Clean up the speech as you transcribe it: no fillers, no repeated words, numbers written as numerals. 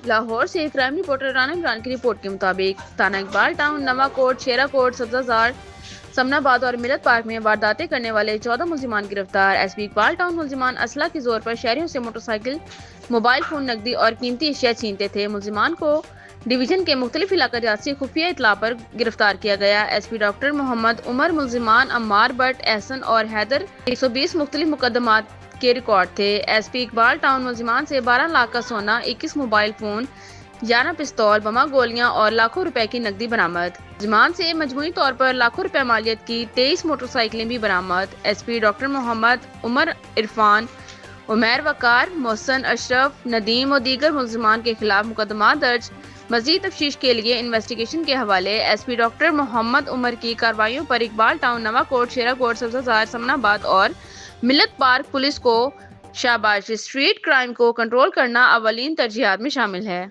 لاہور سے crime reporter Rana Imran کی report کے مطابق تھانہ اقبال ٹاؤن، نواں کوٹ، شیرا کوٹ، سبزہ سمنا آباد اور ملت پارک میں وارداتیں کرنے والے 14 ملزمان گرفتار۔ ایس پی اقبال ٹاؤن ملزمان اسلحہ کے زور پر شہریوں سے موٹر سائیکل، موبائل فون، نقدی اور قیمتی اشیاء چھینتے تھے۔ ملزمان کو ڈویژن کے مختلف علاقہ جات سے خفیہ اطلاع پر گرفتار کیا گیا۔ S P doctor Muhammad Umar ملزمان عمار بٹ، احسن اور حیدر 120 مختلف مقدمات کے ریکارڈ تھے۔ ایس پی اقبال ٹاؤن ملزمان سے 12 لاکھ کا سونا، 21 موبائل فون، 11 پستول، بمہ گولیاں اور لاکھوں روپے کی نقدی برآمد۔ ملزمان سے مجموعی طور پر لاکھوں روپے مالیت کی 23 موٹر سائیکلیں بھی برآمد۔ S P doctor Muhammad Umar Irfan, Umair وقار، محسن اشرف، ندیم و دیگر ملزمان کے خلاف مقدمات درج۔ مزید تفتیش کے لیے انویسٹیگیشن کے حوالے S P doctor Muhammad Umar کی کارروائیوں پر اقبال ٹاؤن، نواں کوٹ، شیرا کوٹ، سبزہ سمنا آباد اور ملت پارک پولیس کو شاباش۔ اسٹریٹ کرائم کو کنٹرول کرنا اولین ترجیحات میں شامل ہے۔